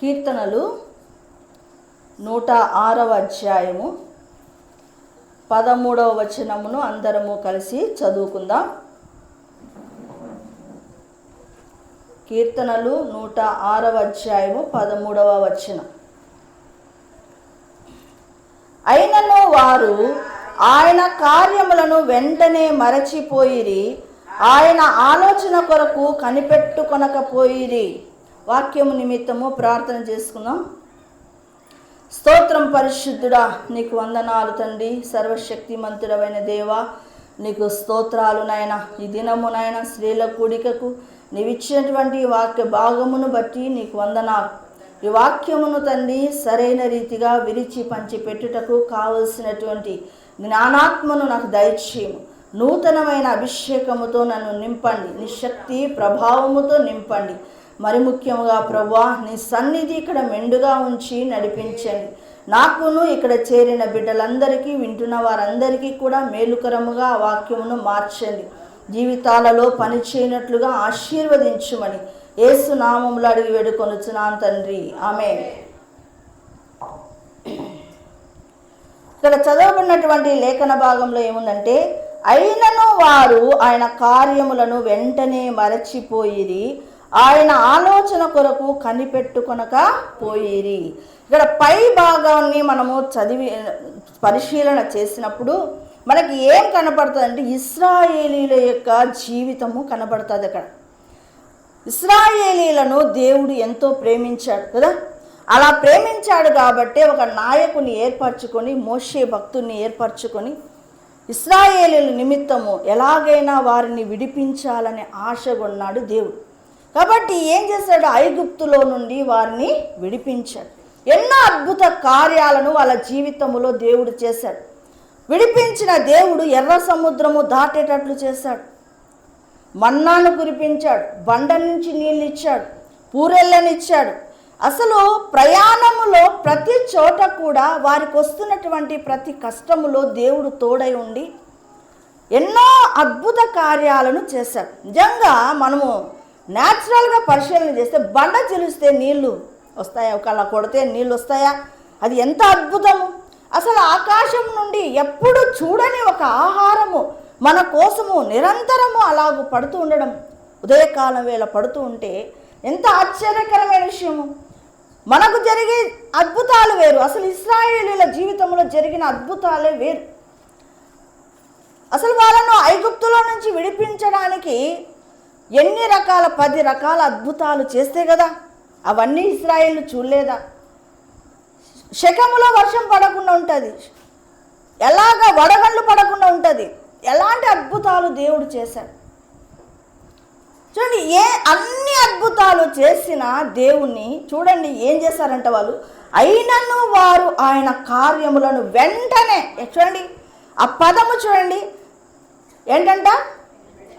కీర్తనలు 106వ అధ్యాయము 13వ వచనమును అందరము కలిసి చదువుకుందాం. కీర్తనలు 106వ అధ్యాయము 13వ వచనం. అయినను వారు ఆయన కార్యములను వెంటనే మరచిపోయిరి, ఆయన ఆలోచన కొరకు కనిపెట్టుకొనకపోయిరి. వాక్యము నిమిత్తము ప్రార్థన చేసుకుందాం. స్తోత్రం పరిశుద్ధుడా, నీకు వందనాలు తండ్రి. సర్వశక్తిమంతుడమైన దేవా, నీకు స్తోత్రాలు నాయన. ఈ దినము నాయన స్త్రీల కూడికకు నీవిచ్చినటువంటి వాక్య భాగమును బట్టి నీకు వందనాలు. ఈ వాక్యమును తండ్రి సరైన రీతిగా విరిచి పంచి పెట్టుటకు కావలసినటువంటి జ్ఞానాత్మను నాకు దయచేయము. నూతనమైన అభిషేకముతో నన్ను నింపండి, నీ శక్తి ప్రభావముతో నింపండి. మరి ముఖ్యంగా ప్రభువా, నీ సన్నిధి ఇక్కడ మెండుగా ఉంచి నడిపించండి. నాకును ఇక్కడ చేరిన బిడ్డలందరికీ, వింటున్న వారందరికీ కూడా మేలుకరముగా ఆ వాక్యమును మార్చండి. జీవితాలలో పని చేయనట్లుగా ఆశీర్వదించుమని యేసు నామములో అడిగి వేడుకొనుచున్నాను తండ్రి, ఆమేన్. ఇక్కడ చదవబడినటువంటి లేఖన భాగంలో ఏముందంటే, అయినను వారు ఆయన కార్యములను వెంటనే మరచిపోయిరి, ఆయన ఆలోచన కొరకు కనిపెట్టుకొనకపోయిరి. ఇక్కడ పై భాగాన్ని మనము చదివి పరిశీలన చేసినప్పుడు మనకి ఏం కనపడుతుంది అంటే, ఇశ్రాయేలీల యొక్క జీవితము కనబడుతుంది. అక్కడ ఇశ్రాయేలీలను దేవుడు ఎంతో ప్రేమించాడు కదా. అలా ప్రేమించాడు కాబట్టే ఒక నాయకుని ఏర్పరచుకొని, మోషే భక్తుని ఏర్పరచుకొని ఇశ్రాయేలీల నిమిత్తము ఎలాగైనా వారిని విడిపించాలని ఆశగొన్నాడు దేవుడు. కాబట్టి ఏం చేశాడు? ఐగుప్తులో నుండి వారిని విడిపించాడు. ఎన్నో అద్భుత కార్యాలను వాళ్ళ జీవితంలో దేవుడు చేశాడు. విడిపించిన దేవుడు ఎర్ర సముద్రము దాటేటట్లు చేశాడు, మన్నాను కురిపించాడు, బండ నుంచి నీళ్ళు ఇచ్చాడు, పూరెళ్ళనిచ్చాడు. అసలు ప్రయాణములో ప్రతి చోట కూడా వారికి వస్తున్నటువంటి ప్రతి కష్టములో దేవుడు తోడై ఉండి ఎన్నో అద్భుత కార్యాలను చేశాడు. నిజంగా మనము న్యాచురల్గా పరిశీలన చేస్తే బండ చిలిస్తే నీళ్లు వస్తాయా? ఒకలా కొడితే నీళ్ళు వస్తాయా? అది ఎంత అద్భుతము! అసలు ఆకాశం నుండి ఎప్పుడు చూడని ఒక ఆహారము మన కోసము నిరంతరము అలాగూ పడుతూ ఉండడం, ఉదయకాలం వేళ పడుతూ ఉంటే ఎంత ఆశ్చర్యకరమైన విషయము. మనకు జరిగే అద్భుతాలు వేరు, అసలు ఇశ్రాయేలీల జీవితంలో జరిగిన అద్భుతాలే వేరు. అసలు వాళ్ళను ఐగుప్తులో నుంచి విడిపించడానికి ఎన్ని రకాల 10 రకాల అద్భుతాలు చేస్తే కదా, అవన్నీ ఇశ్రాయేలు చూడలేదా? శకములో వర్షం పడకుండా ఉంటుంది, ఎలాగ వడగళ్ళు పడకుండా ఉంటుంది. ఎలాంటి అద్భుతాలు దేవుడు చేశాడు చూడండి. అన్ని అద్భుతాలు చేసిన దేవుణ్ణి చూడండి ఏం చేశారంట వాళ్ళు. అయినను వారు ఆయన కార్యములను వెంటనే, చూడండి ఆ పదము చూడండి, ఏంటంట?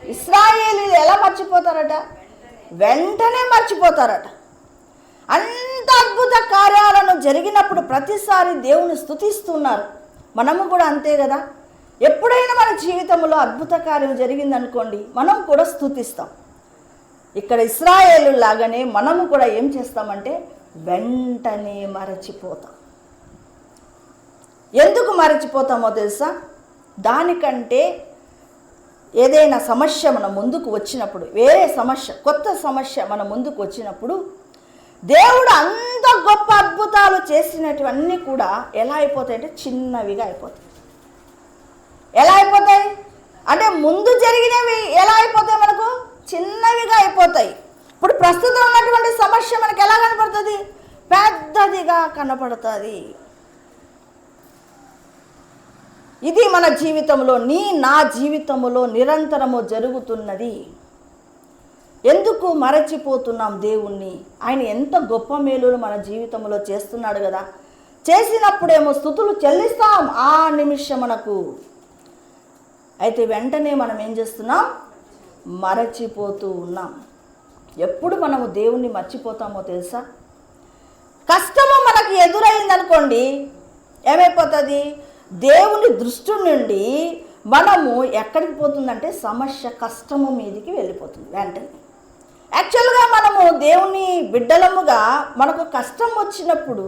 ఇశ్రాయేలీలు ఎలా మర్చిపోతారట? వెంటనే మర్చిపోతారట. అంత అద్భుత కార్యాలను జరిగినప్పుడు ప్రతిసారి దేవుని స్తుతిస్తున్నారు. మనము కూడా అంతే కదా. ఎప్పుడైనా మన జీవితంలో అద్భుత కార్యం జరిగిందనుకోండి, మనం కూడా స్తుతిస్తాం. ఇక్కడ ఇశ్రాయేలు లాగానే మనము కూడా ఏం చేస్తామంటే వెంటనే మరచిపోతాం. ఎందుకు మరచిపోతామో తెలుసా? దానికంటే ఏదైనా సమస్య మన ముందుకు వచ్చినప్పుడు, వేరే సమస్య, కొత్త సమస్య మన ముందుకు వచ్చినప్పుడు దేవుడు అంత గొప్ప అద్భుతాలు చేసినటువన్నీ కూడా ఎలా అయిపోతాయి అంటే చిన్నవిగా అయిపోతాయి. ఎలా అయిపోతాయి అంటే ముందు జరిగినవి ఎలా అయిపోతాయి? మనకు చిన్నవిగా అయిపోతాయి. ఇప్పుడు ప్రస్తుతం ఉన్నటువంటి సమస్య మనకు ఎలా కనపడుతుంది? పెద్దదిగా కనపడుతుంది. ఇది మన జీవితంలో, నా జీవితంలో నిరంతరము జరుగుతున్నది. ఎందుకు మరచిపోతున్నాం దేవుణ్ణి? ఆయన ఎంత గొప్ప మేలులు మన జీవితంలో చేస్తున్నాడు కదా. చేసినప్పుడేమో స్తుతులు చెల్లిస్తాం ఆ నిమిషమునకు. అయితే వెంటనే మనం ఏం చేస్తున్నాం? మరచిపోతూ ఉన్నాం. ఎప్పుడు మనము దేవుణ్ణి మర్చిపోతామో తెలుసా? కష్టము మనకు ఎదురైందనుకోండి, ఏమైపోతుంది? దేవుని దృష్టి నుండి మనము ఎక్కడికి పోతుందంటే సమస్య, కష్టము మీదికి వెళ్ళిపోతుంది వెంటనే. యాక్చువల్గా మనము దేవుని బిడ్డలముగా మనకు కష్టం వచ్చినప్పుడు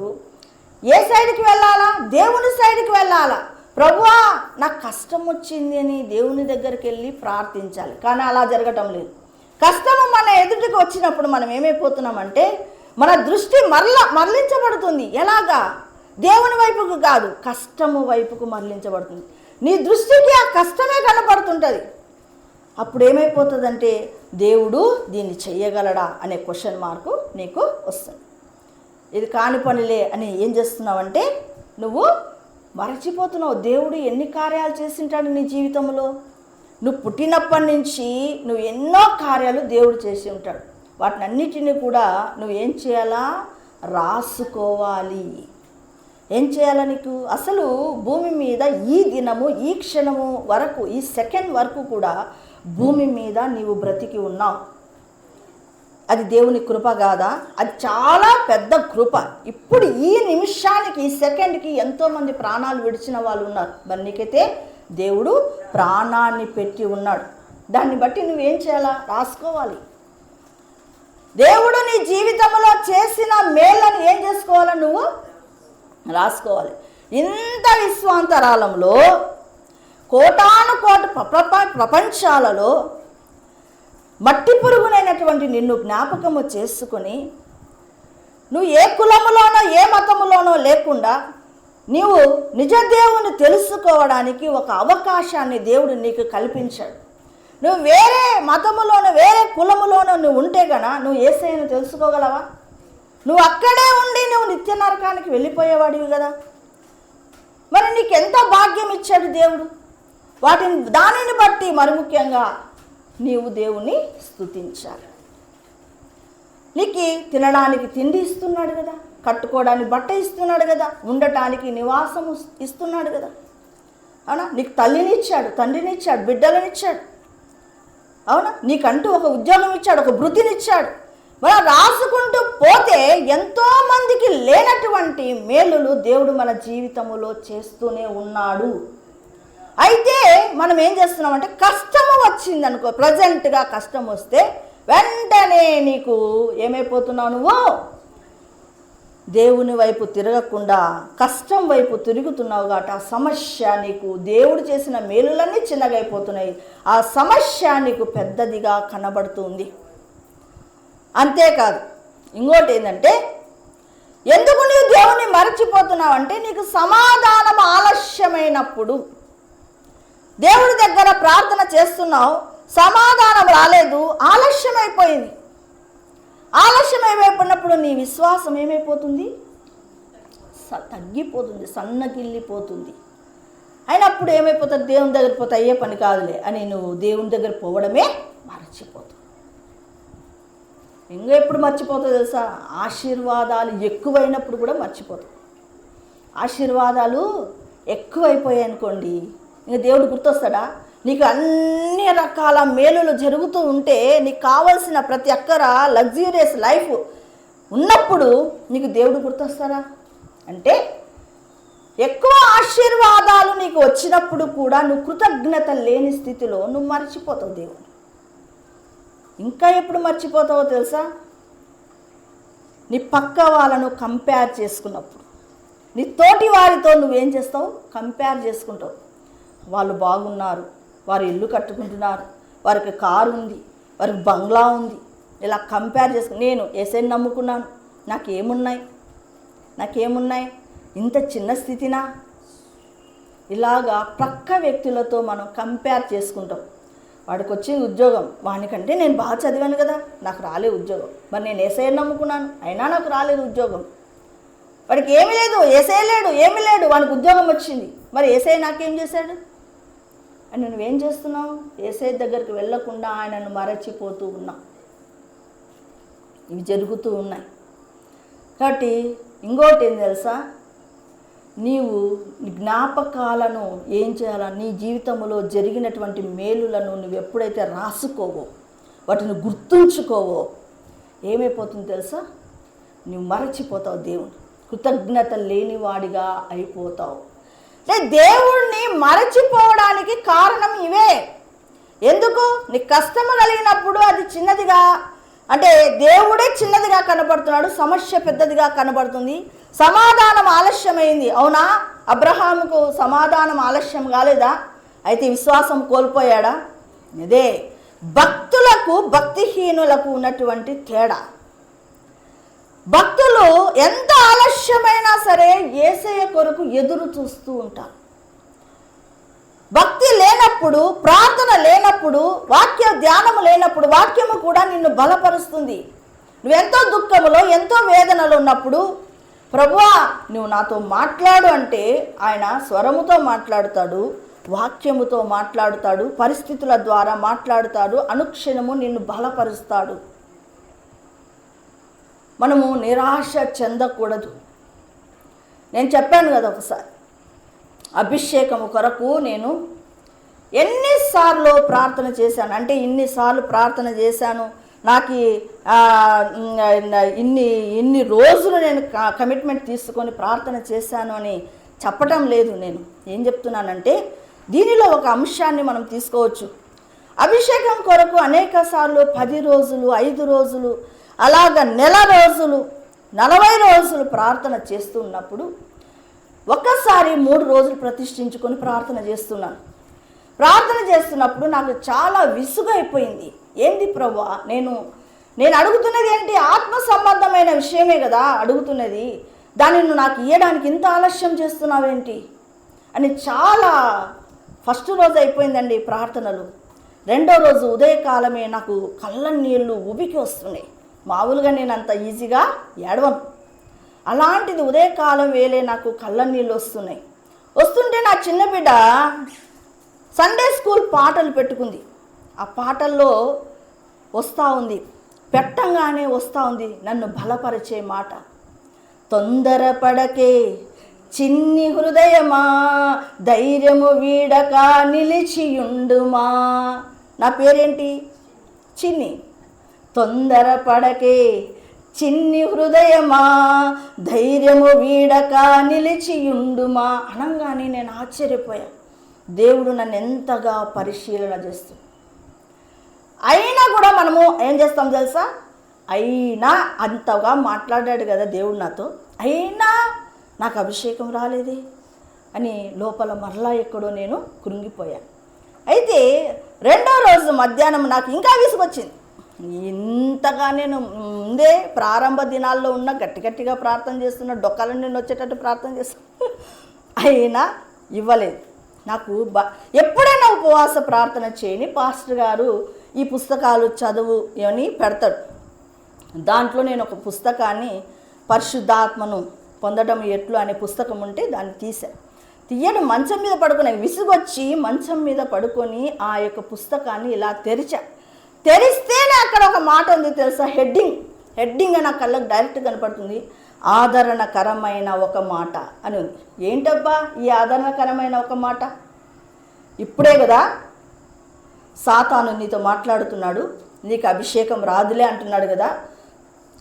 ఏ సైడ్కి వెళ్ళాలా? దేవుని సైడ్కి వెళ్ళాలా. ప్రభువా నాకు కష్టం వచ్చింది అని దేవుని దగ్గరికి వెళ్ళి ప్రార్థించాలి. కానీ అలా జరగటం లేదు. కష్టము మన ఎదుటికి వచ్చినప్పుడు మనం ఏమైపోతున్నామంటే మన దృష్టి మరలించబడుతుంది. ఎలాగా? దేవుని వైపుకు కాదు, కష్టము వైపుకు మరలించబడుతుంది. నీ దృష్టికి ఆ కష్టమే కనపడుతుంటుంది. అప్పుడు ఏమైపోతుందంటే దేవుడు దీన్ని చెయ్యగలడా అనే క్వశ్చన్ మార్కు నీకు వస్తుంది. ఇది కాని పనిలే అని ఏం చేస్తున్నావంటే నువ్వు మరచిపోతున్నావు. దేవుడు ఎన్ని కార్యాలు చేసింటాడు నీ జీవితంలో. నువ్వు పుట్టినప్పటి నుంచి నువ్వు ఎన్నో కార్యాలు దేవుడు చేసి ఉంటాడు. వాటిని అన్నిటినీ కూడా నువ్వు ఏం చేయాలా? రాసుకోవాలి. ఏం చేయాలా? నీకు అసలు భూమి మీద ఈ దినము, ఈ క్షణము వరకు, ఈ సెకండ్ వరకు కూడా భూమి మీద నీవు బ్రతికి ఉన్నావు. అది దేవుని కృప కాదా? అది చాలా పెద్ద కృప. ఇప్పుడు ఈ నిమిషానికి, ఈ సెకండ్కి ఎంతోమంది ప్రాణాలు విడిచిన వాళ్ళు ఉన్నారు. మరి నీకైతే దేవుడు ప్రాణాన్ని పెట్టి ఉన్నాడు. దాన్ని బట్టి నువ్వేం చేయాలా? రాసుకోవాలి. దేవుడు నీ జీవితంలో చేసిన మేళ్ళని ఏం చేసుకోవాలా? నువ్వు రాసుకోవాలి. ఇంత విశ్వాంతరాలంలో కోటాను కోట ప్రపంచాలలో మట్టి పురుగునైనటువంటి నిన్ను జ్ఞాపకము చేసుకొని నువ్వు ఏ కులములోనో ఏ మతములోనో లేకుండా నీవు నిజ దేవుని తెలుసుకోవడానికి ఒక అవకాశాన్ని దేవుడు నీకు కల్పించాడు. నువ్వు వేరే మతములోనో వేరే కులములోనో నువ్వు ఉంటే గన నువ్వు యేసయ్యను తెలుసుకోగలవా? నువ్వు అక్కడే ఉండి నువ్వు నిత్య నరకానికి వెళ్ళిపోయేవాడివి కదా. మరి నీకెంత భాగ్యం ఇచ్చాడు దేవుడు. దానిని బట్టి మరి ముఖ్యంగా నీవు దేవుని స్తుతించాలి. నీకు తినడానికి తిండి ఇస్తున్నాడు కదా, కట్టుకోవడానికి బట్ట ఇస్తున్నాడు కదా, ఉండటానికి నివాసం ఇస్తున్నాడు కదా. అవునా? నీకు తల్లినిచ్చాడు, తండ్రినిచ్చాడు, బిడ్డలనిచ్చాడు. అవునా? నీకంటూ ఒక ఉద్యోగం ఇచ్చాడు, ఒక వృత్తినిచ్చాడు. మనం రాసుకుంటూ పోతే ఎంతోమందికి లేనటువంటి మేలులు దేవుడు మన జీవితంలో చేస్తూనే ఉన్నాడు. అయితే మనం ఏం చేస్తున్నామంటే కష్టము వచ్చింది అనుకో, ప్రజెంట్గా కష్టం వస్తే వెంటనే నీకు ఏమైపోతున్నావు? నువ్వు దేవుని వైపు తిరగకుండా కష్టం వైపు తిరుగుతున్నావు కాబట్టి ఆ సమస్య నీకు, దేవుడు చేసిన మేలులన్నీ చిన్నగా అయిపోతున్నాయి. ఆ సమస్య నీకు పెద్దదిగా కనబడుతుంది. అంతేకాదు, ఇంకోటి ఏంటంటే ఎందుకు నీవు దేవుని మరచిపోతున్నావు అంటే నీకు సమాధానం ఆలస్యమైనప్పుడు, దేవుడి దగ్గర ప్రార్థన చేస్తున్నావు, సమాధానం రాలేదు, ఆలస్యమైపోయింది. ఆలస్యమైపోయినప్పుడు నీ విశ్వాసం ఏమైపోతుంది? తగ్గిపోతుంది, సన్నగిల్లిపోతుంది. అయినప్పుడు ఏమైపోతుంది? దేవుని దగ్గర పోతే అయ్యే పని కాదులే అని నువ్వు దేవుని దగ్గర పోవడమే మర్చిపోతావు. ఇంకా ఎప్పుడు మర్చిపోతావు తెలుసా? ఆశీర్వాదాలు ఎక్కువైనప్పుడు కూడా మర్చిపోతావు. ఆశీర్వాదాలు ఎక్కువైపోయాయి అనుకోండి, ఇంకా దేవుడు గుర్తొస్తాడా? నీకు అన్ని రకాల మేలులు జరుగుతూ ఉంటే, నీకు కావలసిన ప్రతి ఒక్కర లగ్జూరియస్ లైఫ్ ఉన్నప్పుడు నీకు దేవుడు గుర్తొస్తారా? అంటే ఎక్కువ ఆశీర్వాదాలు నీకు వచ్చినప్పుడు కూడా నువ్వు కృతజ్ఞత లేని స్థితిలో నువ్వు మర్చిపోతావు దేవుడు. ఇంకా ఎప్పుడు మర్చిపోతావో తెలుసా? నీ పక్క వాళ్ళను కంపేర్ చేసుకున్నప్పుడు, నీ తోటి వారితో నువ్వేం చేస్తావు? కంపేర్ చేసుకుంటావు. వాళ్ళు బాగున్నారు, వారు ఇల్లు కట్టుకుంటున్నారు, వారికి కారు ఉంది, వారికి బంగ్లా ఉంది, ఇలా కంపేర్ చేసుకుని నేను యేసయ్యను నమ్ముకున్నాను, నాకేమున్నాయి, ఇంత చిన్న స్థితినా? ఇలాగా ప్రక్క వ్యక్తులతో మనం కంపేర్ చేసుకుంటాం. వాడికి వచ్చింది ఉద్యోగం, వానికంటే నేను బాగా చదివాను కదా, నాకు రాలేదు ఉద్యోగం. మరి నేను యేసయ్యను నమ్ముకున్నాను, అయినా నాకు రాలేదు ఉద్యోగం. వాడికి ఏమీ లేదు, యేసయ్య లేడు, ఏమీ లేడు, వానికి ఉద్యోగం వచ్చింది. మరి యేసయ్య నాకేం చేశాడు అని నువ్వేం చేస్తున్నావు? యేసయ్య దగ్గరికి వెళ్ళకుండా ఆయనను మరచిపోతూ ఉన్నావు. ఇవి జరుగుతూ ఉన్నాయి. కాబట్టి ఇంకోటి ఏం తెలుసా? నీవు జ్ఞాపకాలను ఏం చేయాలా? నీ జీవితంలో జరిగినటువంటి మేలులను నువ్వు ఎప్పుడైతే రాసుకోవో, వాటిని గుర్తుంచుకోవో, ఏమైపోతుంది తెలుసా? నువ్వు మరచిపోతావు దేవుని, కృతజ్ఞత లేనివాడిగా అయిపోతావు. దేవుణ్ణి మరచిపోవడానికి కారణం ఇవే. ఎందుకు? నీకు కష్టము కలిగినప్పుడు అది చిన్నదిగా అంటే దేవుడే చిన్నదిగా కనబడుతున్నాడు, సమస్య పెద్దదిగా కనబడుతుంది. సమాధానం ఆలస్యమైంది. అవునా? అబ్రహాముకు సమాధానం ఆలస్యం కాలేదా? అయితే విశ్వాసం కోల్పోయాడా? ఇదే భక్తులకు భక్తిహీనులకు ఉన్నటువంటి తేడా. భక్తులు ఎంత ఆలస్యమైనా సరే యేసయ్య కొరకు ఎదురు చూస్తూ ఉంటారు. భక్తి లేనప్పుడు, ప్రార్థన లేనప్పుడు, వాక్య ధ్యానము లేనప్పుడు వాక్యము కూడా నిన్ను బలపరుస్తుంది. నువ్వెంతో దుఃఖములో, ఎంతో వేదనలో ఉన్నప్పుడు ప్రభువా నువ్వు నాతో మాట్లాడు అంటే ఆయన స్వరముతో మాట్లాడుతాడు, వాక్యముతో మాట్లాడుతాడు, పరిస్థితుల ద్వారా మాట్లాడుతాడు, అనుక్షణము నిన్ను బలపరుస్తాడు. మనము నిరాశ చెందకూడదు. నేను చెప్పాను కదా ఒకసారి, అభిషేకము కొరకు నేను ఎన్నిసార్లు ప్రార్థన చేశాను అంటే ఇన్నిసార్లు ప్రార్థన చేశాను. నాకు ఇన్ని రోజులు నేను కమిట్మెంట్ తీసుకొని ప్రార్థన చేశాను అని చెప్పటం లేదు. నేను ఏం చెప్తున్నానంటే దీనిలో ఒక అంశాన్ని మనం తీసుకోవచ్చు. అభిషేకం కొరకు అనేక సార్లు 10 రోజులు, 5 రోజులు, అలాగ నెల రోజులు, 40 రోజులు ప్రార్థన చేస్తున్నప్పుడు ఒక్కసారి 3 రోజులు ప్రతిష్ఠించుకొని ప్రార్థన చేస్తున్నాను. ప్రార్థన చేస్తున్నప్పుడు నాకు చాలా విసుగైపోయింది. ఏంది ప్రభువా, నేను అడుగుతున్నది ఏంటి? ఆత్మ సంబంధమైన విషయమే కదా అడుగుతున్నది, దాన్ని నువ్వు నాకు ఇవ్వడానికి ఇంత ఆలస్యం చేస్తున్నావేంటి అని చాలా ఫస్ట్ రోజు అయిపోయిందండి ప్రార్థనలు. 2వ రోజు ఉదయకాలమే నాకు కళ్ళ నీళ్ళు ఉబికి వస్తున్నాయి. మామూలుగా నేను అంత ఈజీగా ఏడవను, అలాంటిది ఉదయకాలం వేలే నాకు కళ్ళ నీళ్ళు వస్తున్నాయి. వస్తుంటే నా చిన్న బిడ్డ సండే స్కూల్ పాటలు పెట్టుకుంది. ఆ పాటల్లో వస్తూ ఉంది, పెట్టంగానే వస్తూ ఉంది నన్ను బలపరిచే మాట. తొందరపడకే చిన్ని హృదయమా, ధైర్యము వీడక నిలిచియుండుమా. నా పేరేంటి? చిన్ని. తొందరపడకే చిన్ని హృదయమా, ధైర్యము వీడక నిలిచియుండుమా అనగానే నేను ఆశ్చర్యపోయా. దేవుడు నన్ను ఎంతగా పరిశీలన చేస్తుంది. అయినా కూడా మనము ఏం చేస్తాం తెలుసా? అయినా అంతగా మాట్లాడాడు కదా దేవుడు నాతో, అయినా నాకు అభిషేకం రాలేదే అని లోపల మరలా ఎక్కడో నేను కృంగిపోయాను. అయితే 2వ రోజు మధ్యాహ్నం నాకు ఇంకా విసుగొచ్చింది. ఇంతగా నేను ముందే ప్రారంభ దినాల్లో ఉన్న గట్టిగా ప్రార్థన చేస్తున్నా, డొక్కల నుండి వచ్చేటట్టు ప్రార్థన చేస్తున్నా, అయినా ఇవ్వలేదు. నాకు ఎప్పుడైనా ఉపవాస ప్రార్థన చేయని పాస్టర్ గారు ఈ పుస్తకాలు చదువు అని పెడతాడు. దాంట్లో నేను ఒక పుస్తకాన్ని పరిశుద్ధాత్మను పొందడం ఎట్లు అనే పుస్తకం ఉంటే దాన్ని తీయను మంచం మీద పడుకునే విసుగొచ్చి మంచం మీద పడుకొని ఆ యొక్క పుస్తకాన్ని ఇలా తెరిస్తేనే అక్కడ ఒక మాట ఉంది తెలుసా? హెడ్డింగ్ నా కళ్ళకు డైరెక్ట్ కనపడుతుంది. ఆదరణకరమైన ఒక మాట అని ఉంది. ఏంటబ్బా ఈ ఆదరణకరమైన ఒక మాట? ఇప్పుడే కదా సాతాను నీతో మాట్లాడుతున్నాడు, నీకు అభిషేకం రాదులే అంటున్నాడు కదా,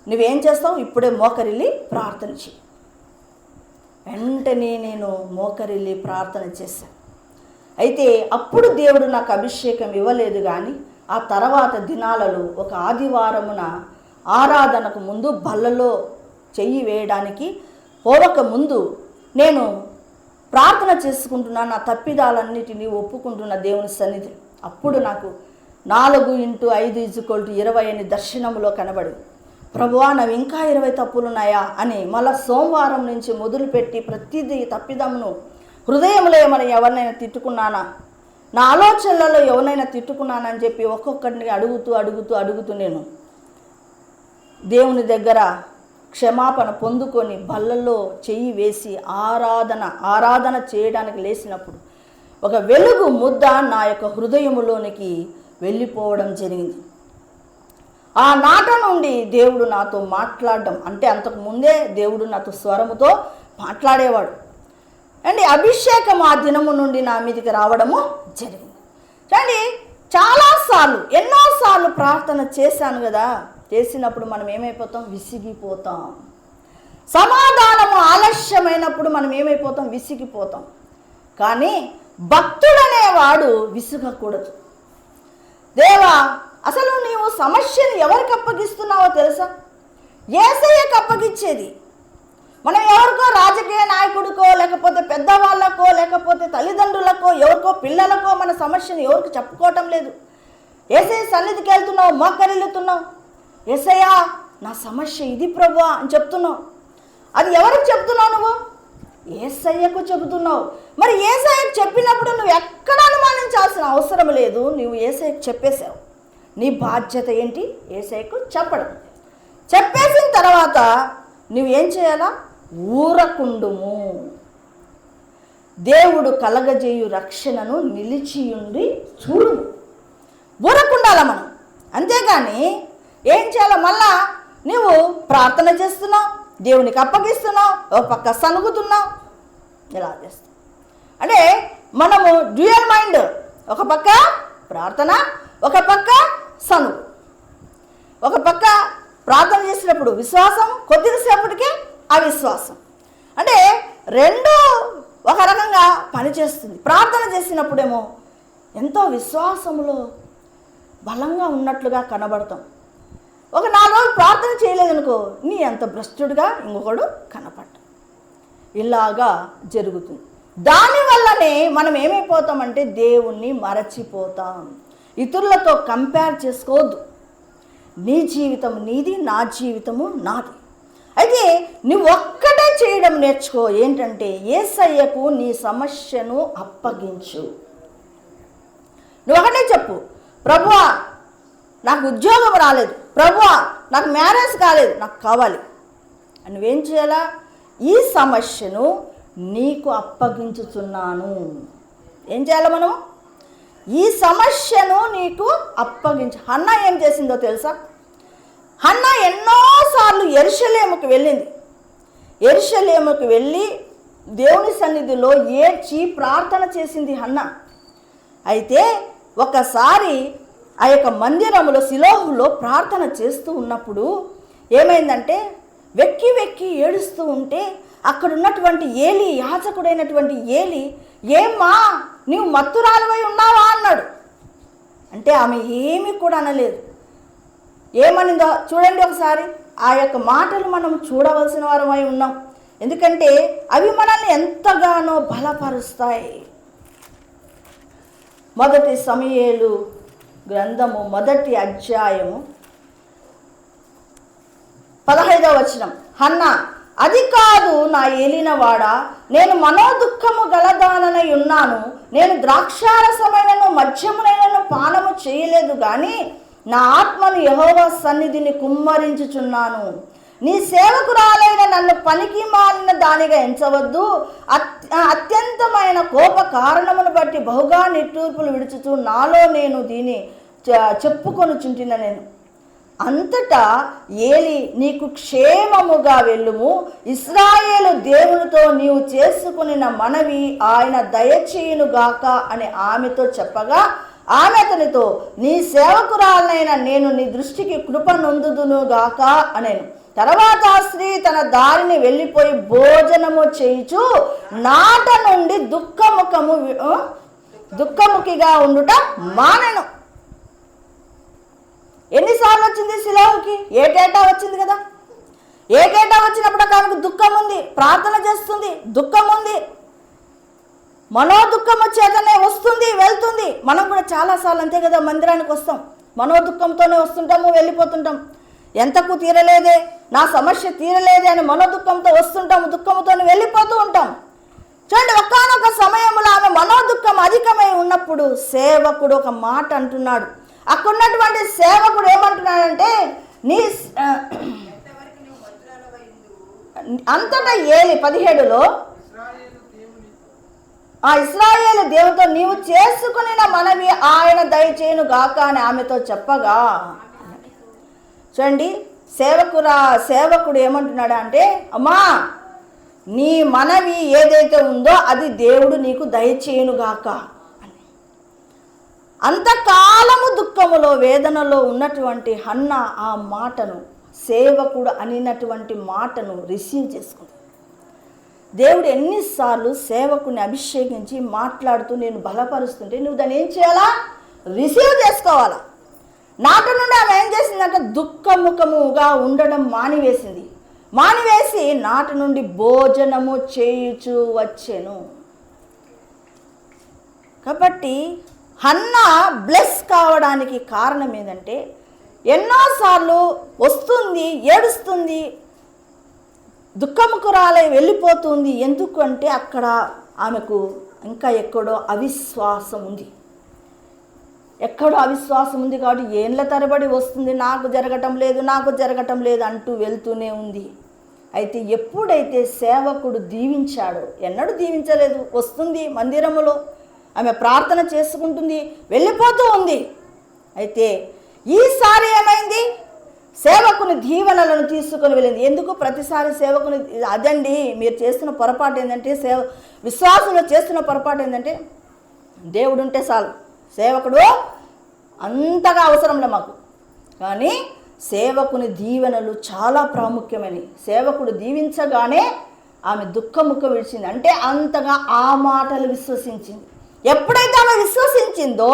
నువ్వేం చేస్తావు? ఇప్పుడే మోకరిల్లి ప్రార్థన చేయి. వెంటనే నేను మోకరిల్లి ప్రార్థన చేశాను. అయితే అప్పుడు దేవుడు నాకు అభిషేకం ఇవ్వలేదు. కానీ ఆ తర్వాత దినాలలో ఒక ఆదివారమున ఆరాధనకు ముందు బల్లలో చెయ్యి వేయడానికి పోవక ముందు నేను ప్రార్థన చేసుకుంటున్నా, నా తప్పిదాలన్నిటినీ ఒప్పుకుంటున్న దేవుని సన్నిధి. అప్పుడు నాకు 4x5 20 అని దర్శనంలో కనబడి, ప్రభువా నావి ఇంకా 20 తప్పులున్నాయా అని మళ్ళా సోమవారం నుంచి మొదలుపెట్టి ప్రతిదీ తప్పిదమును హృదయంలో ఏమైనా ఎవరినైనా తిట్టుకున్నానా, నా ఆలోచనలలో ఎవరినైనా తిట్టుకున్నానని చెప్పి ఒక్కొక్కరిని అడుగుతూ నేను దేవుని దగ్గర క్షమాపణ పొందుకొని బల్లలో చెయ్యి వేసి ఆరాధన చేయడానికి లేచినప్పుడు ఒక వెలుగు ముద్ద నా యొక్క హృదయములోనికి వెళ్ళిపోవడం జరిగింది. ఆ నాట నుండి దేవుడు నాతో మాట్లాడడం అంటే అంతకుముందే దేవుడు నాతో స్వరముతో మాట్లాడేవాడు అండి. అభిషేకం ఆ దినము నుండి నా మీదకి రావడము జరిగింది. కానీ చాలాసార్లు ఎన్నోసార్లు ప్రార్థన చేశాను కదా, చేసినప్పుడు మనం ఏమైపోతాం? విసిగిపోతాం. సమాధానము ఆలస్యమైనప్పుడు మనం ఏమైపోతాం? విసిగిపోతాం. కానీ భక్తుడనేవాడు విసుగకూడదు. దేవా అసలు నీవు సమస్యను ఎవరికి అప్పగిస్తున్నావో తెలుసా? యేసయ్యకు అప్పగించేది. మనం ఎవరికో రాజకీయ నాయకుడికో, లేకపోతే పెద్దవాళ్ళకో, లేకపోతే తల్లిదండ్రులకో, ఎవరికో పిల్లలకో మన సమస్యను ఎవరికి చెప్పుకోవటం లేదు. యేసయ్య సన్నిధికి వెళ్తున్నావు, మోకరిల్లుతున్నావు, యేసయ్యా నా సమస్య ఇది ప్రభువా అని చెప్తున్నావు. అది ఎవరికి చెప్తున్నావు? నువ్వు యేసయ్యకు చెబుతున్నావు. మరి యేసయ్యకు చెప్పినప్పుడు నువ్వు ఎక్కడ అనుమానించాల్సిన అవసరం లేదు. నువ్వు యేసయ్యకు చెప్పేశావు. నీ బాధ్యత ఏంటి? యేసయ్యకు చెప్పడం. చెప్పేసిన తర్వాత నువ్వేం చేయాలా? ఊరకుండుము. దేవుడు కలగజేయు రక్షణను నిలిచియుండి చూడు. ఊరకుండాల మనం. అంతేగాని ఏం చేయాలో? మళ్ళా నువ్వు ప్రార్థన చేస్తున్నావు, దేవునికి అప్పగిస్తున్నావు, ఒక పక్క సనుగుతున్నావు, ఇలా చేస్తావు. అంటే మనము డ్యూయల్ మైండ్. ఒక పక్క ప్రార్థన, ఒక పక్క సనుగు. ఒక పక్క ప్రార్థన చేసినప్పుడు విశ్వాసం, కొద్దిసేపటికే అవిశ్వాసం. అంటే రెండు ఒక రకంగా పనిచేస్తుంది. ప్రార్థన చేసినప్పుడేమో ఎంతో విశ్వాసములో బలంగా ఉన్నట్లుగా కనబడతాం. ఒక 4 రోజులు ప్రార్థన చేయలేదనుకో, నీ అంత భ్రష్టుడిగా ఇంకొకడు కనపడ్డా. ఇలాగా జరుగుతుంది. దానివల్లనే మనం ఏమైపోతామంటే దేవుణ్ణి మరచిపోతాం. ఇతరులతో కంపేర్ చేసుకోవద్దు. నీ జీవితం నీది, నా జీవితము నాది. అయితే నువ్వు ఒక్కటే చేయడం నేర్చుకో. ఏంటంటే యేసయ్యకు నీ సమస్యను అప్పగించు. నువ్వు ఒకటే చెప్పు, ప్రభువా నాకు ఉద్యోగం రాలేదు, ప్రభువా నాకు మ్యారేజ్ కాలేదు, నాకు కావాలి. నువ్వేం చేయాలా? ఈ సమస్యను నీకు అప్పగించుచున్నాను. ఏం చేయాలి మనం? ఈ సమస్యను నీకు అప్పగించు. హన్నా ఏం చేసిందో తెలుసా? హన్నా ఎన్నోసార్లు యెరూషలేముకు వెళ్ళింది. యెరూషలేముకు వెళ్ళి దేవుని సన్నిధిలో ఏడ్చి ప్రార్థన చేసింది హన్నా. అయితే ఒకసారి ఆ యొక్క మందిరంలో శిలోహులో ప్రార్థన చేస్తూ ఉన్నప్పుడు ఏమైందంటే, వెక్కి వెక్కి ఏడుస్తూ ఉంటే అక్కడ ఉన్నటువంటి ఏలి, యాజకుడైనటువంటి ఏలి, ఏమ్మా నీవు మత్తురాలువై ఉన్నావా అన్నాడు. అంటే ఆమె ఏమీ కూడా అనలేదు. ఏమనిందో చూడండి ఒకసారి. ఆ యొక్క మాటలు మనం చూడవలసిన వారమై ఉన్నాం. ఎందుకంటే అవి మనల్ని ఎంతగానో బలపరుస్తాయి. 1 సమూయేలు గ్రంథము 1వ అధ్యాయము 15వ వచనం. హన్నా, అది కాదు నా ఏలినవాడా, నేను మనోదుఃఖము గలదాననై ఉన్నాను. నేను ద్రాక్షారసమైనను మద్యమునైనను పానము చేయలేదు, కానీ నా ఆత్మను యెహోవా సన్నిధిని కుమ్మరించుచున్నాను. నీ సేవకురాలైన నన్ను పనికి మాలిన దానిగా ఎంచవద్దు. అత్యంతమైన కోప కారణమును బట్టి బహుగా నిట్టూర్పులు విడుచుతూ నాలో నేను దీన్ని చెప్పుకొనుచుంటిన నేను. అంతటా ఏలి, నీకు క్షేమముగా వెళ్ళుము, ఇశ్రాయేలు దేవునితో నీవు చేసుకునిన మనవి ఆయన దయచేయునుగాక అని ఆమెతో చెప్పగా, ఆమె అతనితో, నీ సేవకురాలనైన నేను నీ దృష్టికి కృప నొందుదునుగాక అనేను. తర్వాత ఆ స్త్రీ తన దారిని వెళ్ళిపోయి భోజనము చేయుచు నాట నుండి దుఃఖముఖిగా ఉండుట మానెను. ఎన్నిసార్లు వచ్చింది శిలోహుకి? ఏటేటా వచ్చింది కదా. ఏటేటా వచ్చినప్పుడు ఆమెకు దుఃఖం ఉంది, ప్రార్థన చేస్తుంది, దుఃఖం ఉంది, మనోదుఃఖము చేతనే వస్తుంది, వెళ్తుంది. మనం కూడా చాలాసార్లు అంతే కదా, మందిరానికి వస్తాం, మనోదుఃఖంతోనే వస్తుంటాము, వెళ్ళిపోతుంటాం. ఎంతకు తీరలేదే, నా సమస్య తీరలేదే అని మనోదుఃఖంతో వస్తుంటాము, దుఃఖంతో వెళ్ళిపోతూ ఉంటాం. చూడండి, ఒకానొక సమయంలో ఆమె మనోదుఃఖం అధికమై ఉన్నప్పుడు సేవకుడు ఒక మాట అంటున్నాడు. అక్కడ ఉన్నటువంటి సేవకుడు ఏమంటున్నాడంటే, నీ అంతటా ఏలి 17లో ఆ ఇశ్రాయేలు దేవుతో నీవు చేసుకునిన మనవి ఆయన దయచేయును గాక అని ఆమెతో చెప్పగా, చూడండి సేవకుడు ఏమంటున్నాడు అంటే, అమ్మా నీ మనవి ఏదైతే ఉందో అది దేవుడు నీకు దయచేయును గాక అని. అంతకాలము దుఃఖములో వేదనలో ఉన్నటువంటి హన్నా ఆ మాటను, సేవకుడు అనినటువంటి మాటను రిసీవ్ చేసుకుంది. దేవుడు ఎన్నిసార్లు సేవకుని అభిషేకించి మాట్లాడుతూ నేను బలపరుస్తుంటే నువ్వు దాన్ని ఏం చేయాలా? రిసీవ్ చేసుకోవాలా. నాటి నుండి ఆమె ఏం చేసిందంటే దుఃఖముఖముగా ఉండడం మానివేసి నాటి నుండి భోజనము చేయుచు వచ్చెను. కాబట్టి హన్నా బ్లెస్ కావడానికి కారణం ఏంటంటే ఎన్నోసార్లు వస్తుంది, ఏడుస్తుంది, దుఃఖముఖురాలై వెళ్ళిపోతుంది. ఎందుకంటే అక్కడ ఆమెకు ఇంకా ఎక్కడో అవిశ్వాసం ఉంది. కాబట్టి ఏండ్ల తరబడి వస్తుంది, నాకు జరగటం లేదు అంటూ వెళ్తూనే ఉంది. అయితే ఎప్పుడైతే సేవకుడు దీవించాడో, ఎన్నడూ దీవించలేదు, వస్తుంది మందిరములో, ఆమె ప్రార్థన చేసుకుంటుంది, వెళ్ళిపోతూ ఉంది. అయితే ఈసారి ఏమైంది? సేవకుని దీవెనలను తీసుకొని వెళ్ళింది. ఎందుకు ప్రతిసారి సేవకుని? అదండి మీరు చేస్తున్న పొరపాటు ఏంటంటే, విశ్వాసంలో చేస్తున్న పొరపాటు ఏంటంటే, దేవుడు ఉంటే చాలు, సేవకుడు అంతగా అవసరంలే మాకు. కానీ సేవకుని దీవెనలు చాలా ప్రాముఖ్యమైనవి. సేవకుడు దీవించగానే ఆమె దుఃఖముఖ విడిచింది. అంటే అంతగా ఆ మాటలు విశ్వసించింది. ఎప్పుడైతే ఆమె విశ్వసించిందో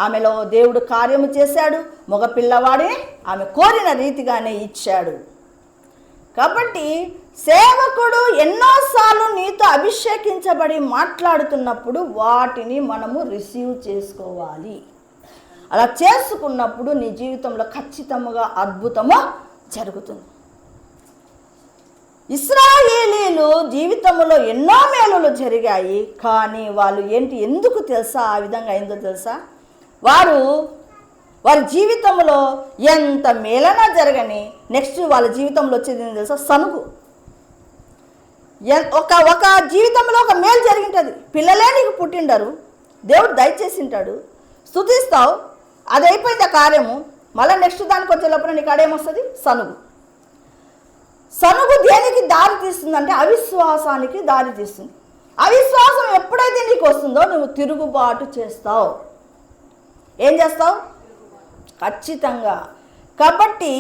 ఆమెలో దేవుడు కార్యము చేశాడు. మగ పిల్లవాడిని ఆమె కోరిన రీతిగానే ఇచ్చాడు. కాబట్టి సేవకుడు ఎన్నోసార్లు నీతో అభిషేకించబడి మాట్లాడుతున్నప్పుడు వాటిని మనము రిసీవ్ చేసుకోవాలి. అలా చేసుకున్నప్పుడు నీ జీవితంలో ఖచ్చితంగా అద్భుతము జరుగుతుంది. ఇశ్రాయేలీలు జీవితంలో ఎన్నో మేలులు జరిగాయి. కానీ వాళ్ళు ఎందుకు తెలుసా ఆ విధంగా అయిందో తెలుసా? వారి జీవితంలో ఎంత మేలన జరగని నెక్స్ట్ వాళ్ళ జీవితంలో వచ్చేది ఏంటో తెలుసా? సనుగు. ఒక జీవితంలో ఒక మేలు జరిగింటుంది, పిల్లలే నీకు పుట్టిండరు, దేవుడు దయచేసింటాడు, స్తుతిస్తావు, అది అయిపోయింది ఆ కార్యము. మళ్ళీ నెక్స్ట్ దానికి వచ్చేటప్పుడు నీకు అడేమొస్తుంది? సనుగు దేనికి దారి తీస్తుందంటే అవిశ్వాసానికి దారి తీస్తుంది. అవిశ్వాసం ఎప్పుడైతే నీకు వస్తుందో నువ్వు తిరుగుబాటు చేస్తావు. ఏం చేస్తావు? ఖచ్చితంగా. కాబట్టి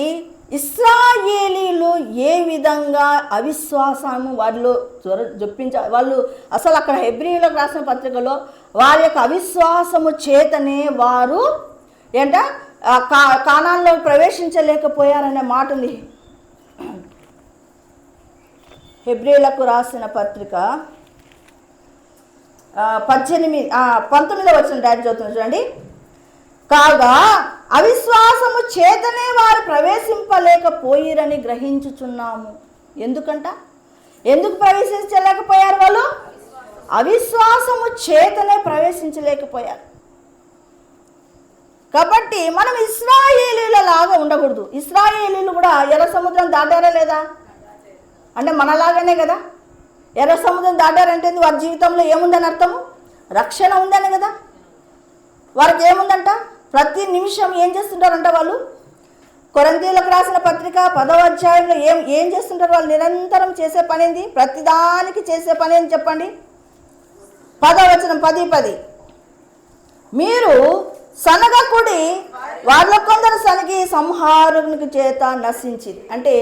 ఇశ్రాయేలీలు ఏ విధంగా అవిశ్వాసము వారిలో వాళ్ళు అసలు అక్కడ హెబ్రీయులకు రాసిన పత్రికలో వారి యొక్క అవిశ్వాసము చేతనే వారు కానాన్లో ప్రవేశించలేకపోయారనే మాట ఉంది. హెబ్రీయులకు రాసిన పత్రిక 19వ వచనం డాడీ చదువుతున్నా చూడండి. కాగా అవిశ్వాసము చేతనే వారు ప్రవేశింపలేకపోయిరని గ్రహించుచున్నాము. ఎందుకు ప్రవేశించలేకపోయారు? వాళ్ళు అవిశ్వాసము చేతనే ప్రవేశించలేకపోయారు. కాబట్టి మనం ఇశ్రాయేలీల లాగా ఉండకూడదు. ఇశ్రాయేలీలు కూడా ఎర్ర సముద్రం దాటారా లేదా? అంటే మనలాగానే కదా. ఎర్ర సముద్రం దాటారంటే వారి జీవితంలో ఏముందని అర్థము? రక్షణ ఉందని కదా. వారికి ఏముందంట? ప్రతి నిమిషం ఏం చేస్తుంటారంట వాళ్ళు? కొరింథీయులకు రాసిన పత్రిక 10వ అధ్యాయంలో ఏం చేస్తుంటారు వాళ్ళు? నిరంతరం చేసే పని ఏంది? ప్రతిదానికి చేసే పని ఏంది చెప్పండి? 10వ వచనం 10:10 మీరు సనగకుడి, వాళ్ళ కొందరు సనగి సంహారునికి చేత నశించింది. అంటే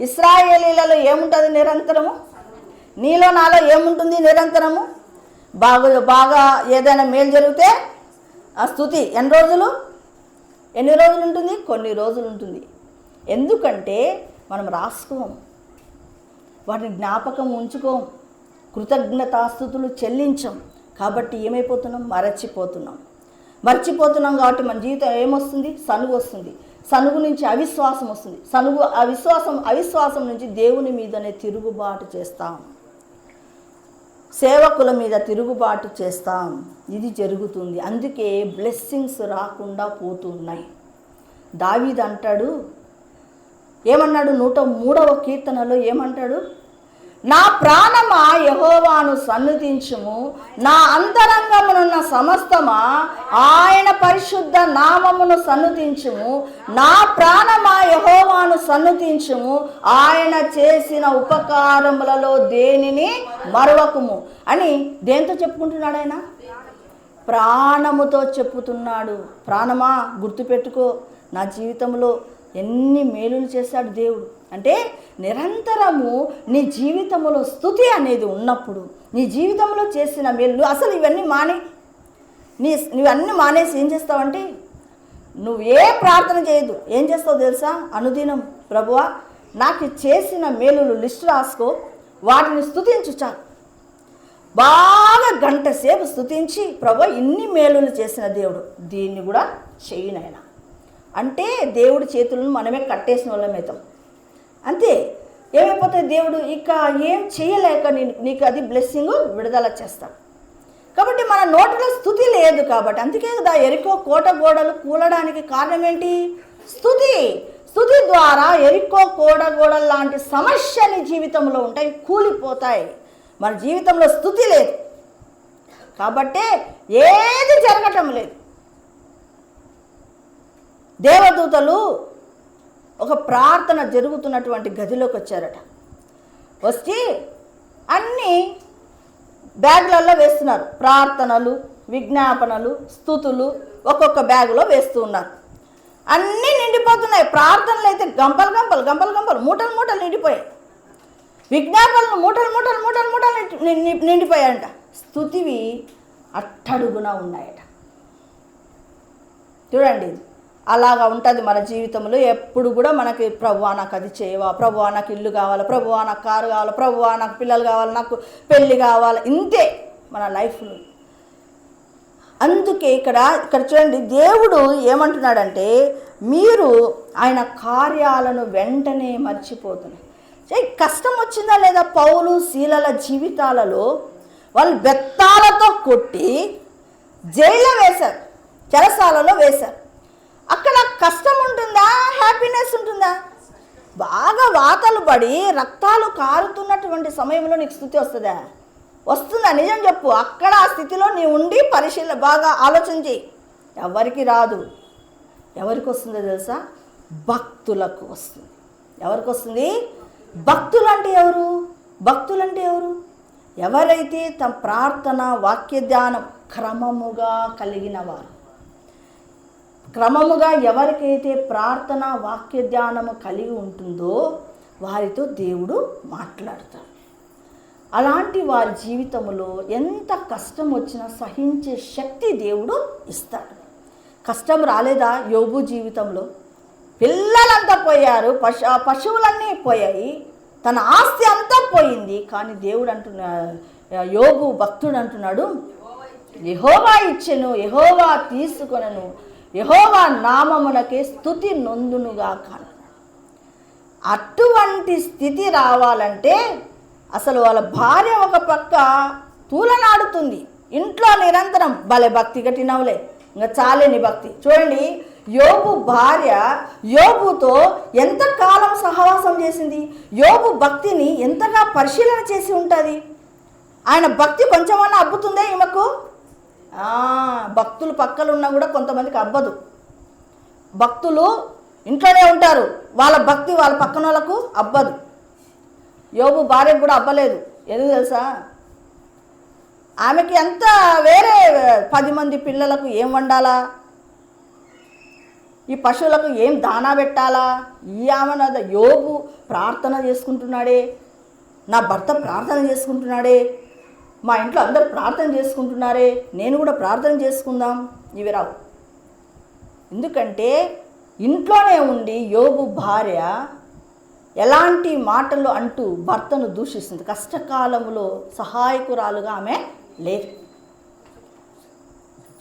ఇశ్రాయేలీలలో ఏముంటుంది నిరంతరము? నీలో నాలో ఏముంటుంది నిరంతరము? బాగా ఏదైనా మేలు జరిగితే ఆ స్తుతి ఎన్ని రోజులు ఉంటుంది? కొన్ని రోజులు ఉంటుంది. ఎందుకంటే మనం రాసుకోం, వాటిని జ్ఞాపకం ఉంచుకోం, కృతజ్ఞతాస్తుతులు చెల్లించం. కాబట్టి ఏమైపోతున్నాం? మర్చిపోతున్నాం. కాబట్టి మన జీవితం ఏమొస్తుంది? సనుగు వస్తుంది. సనుగు నుంచి అవిశ్వాసం వస్తుంది. అవిశ్వాసం నుంచి దేవుని మీదనే తిరుగుబాటు చేస్తాం, సేవకుల మీద తిరుగుబాటు చేస్తాం. ఇది జరుగుతుంది. అందుకే బ్లెస్సింగ్స్ రాకుండా పోతున్నాయి. దావీదు అంటాడు, ఏమన్నాడు? 103వ కీర్తనలో ఏమంటాడు? నా ప్రాణమా యెహోవాను సన్నుతించుము, నా అంతరంగమునున్న సమస్తమా ఆయన పరిశుద్ధ నామమును సన్నుతించుము. నా ప్రాణమా యెహోవాను సన్నుతించుము, ఆయన చేసిన ఉపకారములలో దేనిని మరవకుము అని దేంతో చెప్పుకుంటున్నాడు? ఆయన ప్రాణముతో చెప్పుతున్నాడు. ప్రాణమా గుర్తుపెట్టుకో, నా జీవితంలో ఎన్ని మేలులు చేశాడు దేవుడు. అంటే నిరంతరము నీ జీవితంలో స్తుతి అనేది ఉన్నప్పుడు, నీ జీవితంలో చేసిన మేలు అసలు ఇవన్నీ నువ్వన్నీ మానేసి ఏం చేస్తావంటే నువ్వు ఏ ప్రార్థన చేయదు. ఏం చేస్తావు తెలుసా? అనుదినం ప్రభువా నాకు చేసిన మేలులు లిస్టు రాసుకో, వాటిని స్తుతించు చాలు. బాగా గంట సేపు స్తుతించి ప్రభువా ఇన్ని మేలులు చేసిన దేవుడు, దీన్ని కూడా చేయనైనా అంటే దేవుడి చేతులను మనమే కట్టేసిన వాళ్ళమవుతాం. అంతే. ఏమైపోతుంది? దేవుడు ఇక ఏం చేయలేక నీకు అది బ్లెస్సింగ్ విడుదల చేస్తాడు. కాబట్టి మన నోటిలో స్తుతి లేదు కాబట్టి, అందుకే కదా ఎరికో కోట గోడలు కూలడానికి కారణం ఏంటి? స్తుతి. స్తుతి ద్వారా ఎరికో గోడలు లాంటి సమస్యని జీవితంలో ఉంటాయి, కూలిపోతాయి. మన జీవితంలో స్తుతి లేదు కాబట్టే ఏది జరగటం లేదు. దేవదూతలు ఒక ప్రార్థన జరుగుతున్నటువంటి గదిలోకి వచ్చారట. వచ్చి అన్నీ బ్యాగులలో వేస్తున్నారు. ప్రార్థనలు, విజ్ఞాపనలు, స్తుతులు ఒక్కొక్క బ్యాగులో వేస్తూ ఉన్నారు. అన్నీ నిండిపోతున్నాయి. ప్రార్థనలు అయితే గంపలు మూటలు మూటలు నిండిపోయాయి. విజ్ఞాపనలు మూటలు నిండిపోయాయంట. స్తుతివి అట్టడుగున ఉన్నాయట. చూడండి, అలాగా ఉంటుంది మన జీవితంలో. ఎప్పుడు కూడా మనకి ప్రభువా నాకు అది చేయవా, ప్రభువా నాకు ఇల్లు కావాలి, ప్రభువా నాకు కారు కావాలి, ప్రభువా నాకు పిల్లలు కావాలి, నాకు పెళ్ళి కావాలి, ఇంతే మన లైఫ్లో. అందుకే ఇక్కడ చూడండి, దేవుడు ఏమంటున్నాడంటే మీరు ఆయన కార్యాలను వెంటనే మర్చిపోతున్నారు. కష్టం వచ్చిందా లేదా? పౌలు శీలల జీవితాలలో వాళ్ళు బెత్తాలతో కొట్టి జైల్లో వేశారు, చెరసాలలో వేశారు. అక్కడ కష్టం ఉంటుందా, హ్యాపీనెస్ ఉంటుందా? బాగా వాతలు పడి రక్తాలు కారుతున్నటువంటి సమయంలో నీకు స్తుతి వస్తుందా? వస్తుందా? నిజం చెప్పు. అక్కడ ఆ స్థితిలో నీ ఉండి బాగా ఆలోచన చేయి. ఎవరికి రాదు. ఎవరికి వస్తుందో తెలుసా? భక్తులకు వస్తుంది. ఎవరికి వస్తుంది? భక్తులంటే ఎవరు? భక్తులంటే ఎవరు? ఎవరైతే తమ ప్రార్థన వాక్య ధ్యానం క్రమముగా కలిగిన వారు. క్రమముగా ఎవరికైతే ప్రార్థన వాక్య ధ్యానము కలిగి ఉంటుందో వారితో దేవుడు మాట్లాడతాడు. అలాంటి వారి జీవితంలో ఎంత కష్టం వచ్చినా సహించే శక్తి దేవుడు ఇస్తాడు. కష్టం రాలేదా యోబు జీవితంలో? పిల్లలంతా పోయారు, పశువులన్నీ పోయాయి, తన ఆస్తి అంతా పోయింది. కానీ దేవుడు యోబు భక్తుడు అంటున్నాడు, యెహోవా ఇచ్చెను, యెహోవా తీసుకొనెను, యెహోవా నామమునకే స్తుతి నొందునుగా కాను. అటువంటి స్థితి రావాలంటే అసలు వాళ్ళ భార్య ఒక పక్క తూలనాడుతుంది, ఇంట్లో నిరంతరం భలే భక్తి కట్టినవులే, ఇంకా చాలేని భక్తి. చూడండి, యోబు భార్య యోబుతో ఎంతకాలం సహవాసం చేసింది, యోబు భక్తిని ఎంతగా పరిశీలన చేసి ఉంటుంది. ఆయన భక్తి కొంచెమన్నా అబ్బుతుందే ఈమెకు? భక్తులు పక్కలున్నా కూడా కొంతమందికి అబ్బదు. భక్తులు ఇంట్లోనే ఉంటారు, వాళ్ళ భక్తి వాళ్ళ పక్కన వాళ్ళకు అబ్బదు. యోబు భార్యకు కూడా అబ్బలేదు. ఎందుకు తెలుసా? ఆమెకి ఎంత వేరే 10 మంది పిల్లలకు ఏం వండాలా, ఈ పశువులకు ఏం దానా పెట్టాలా, ఈ ఆమె యోబు ప్రార్థన చేసుకుంటున్నాడే, నా భర్త ప్రార్థన చేసుకుంటున్నాడే, మా ఇంట్లో అందరు ప్రార్థన చేసుకుంటున్నారే, నేను కూడా ప్రార్థన చేసుకుందాం, ఇవి రావు. ఎందుకంటే ఇంట్లోనే ఉండి యోబు భార్య ఎలాంటి మాటలు అంటూ భర్తను దూషిస్తుంది. కష్టకాలంలో సహాయకురాలుగా ఆమె లేదు.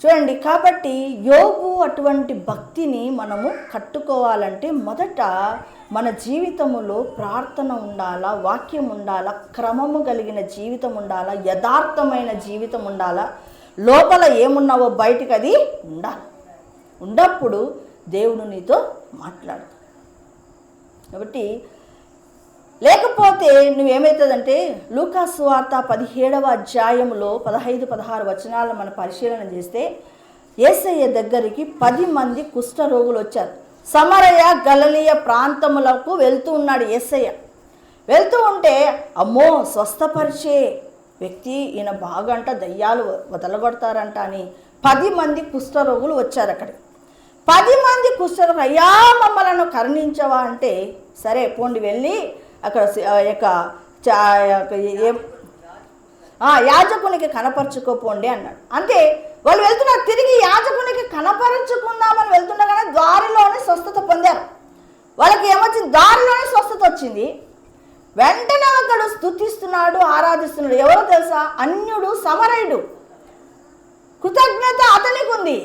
చూడండి, కాబట్టి యోబు అటువంటి భక్తిని మనము కట్టుకోవాలంటే మొదట మన జీవితంలో ప్రార్థన ఉండాలా, వాక్యం ఉండాలా, క్రమము కలిగిన జీవితం ఉండాలా, యథార్థమైన జీవితం ఉండాలా, లోపల ఏమున్నావో బయటికి అది ఉండాలి. ఉన్నప్పుడు దేవుడు నీతో మాట్లాడతాడు. కాబట్టి లేకపోతే నువ్వేమవుతుందంటే లూకాసు సువార్త 17వ అధ్యాయంలో 15-16 వచనాలను మనం పరిశీలన చేస్తే యేసయ్య దగ్గరికి 10 మంది కుష్ఠరోగులు వచ్చారు. సమరయ గలిలయ ప్రాంతములకు వెళ్తూ ఉన్నాడు యేసయ్య. వెళ్తూ ఉంటే అమ్మో స్వస్థపరిచే వ్యక్తి ఈయన బాగంట, దయ్యాలు వదలగొడతారంట అని 10 మంది కుష్ఠరోగులు వచ్చారు. అక్కడికి 10 మంది కుష్ఠరోగులు, అయ్యా మమ్మలను కరుణించవా అంటే, సరే పోండి వెళ్ళి అక్కడ యాజకునికి కనపరుచుకోపోండి అన్నాడు. అంటే వాళ్ళు వెళ్తున్నారు, తిరిగి యాజకునికి కనపరచుకుందామని వెళ్తుండగానే దారిలోనే స్వస్థత పొందారు. వాళ్ళకి ఏమొచ్చింది? దారిలోనే స్వస్థత వచ్చింది. వెంటనే అక్కడ స్తుతిస్తున్నాడు, ఆరాధిస్తున్నాడు. ఎవరో తెలుసా? అన్యుడు, సమరయుడు. కృతజ్ఞత అతనికి ఉంది,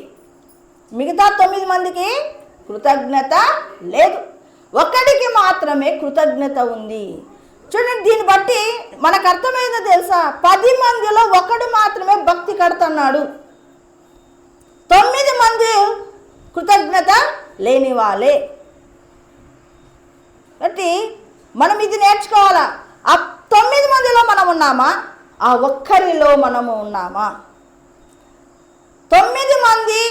మిగతా 9 మందికి కృతజ్ఞత లేదు. ఒక్కడికి మాత్రమే కృతజ్ఞత ఉంది. చూడండి, దీన్ని బట్టి మనకు అర్థమైందో తెలుసా? 10 మందిలో ఒకడు మాత్రమే భక్తి కడుతున్నాడు, 9 మంది కృతజ్ఞత లేని వాళ్ళే. కాబట్టి మనం ఇది నేర్చుకోవాలా. ఆ 9 మందిలో మనం ఉన్నామా? ఆ ఒక్కరిలో మనము ఉన్నామా? 9 మంది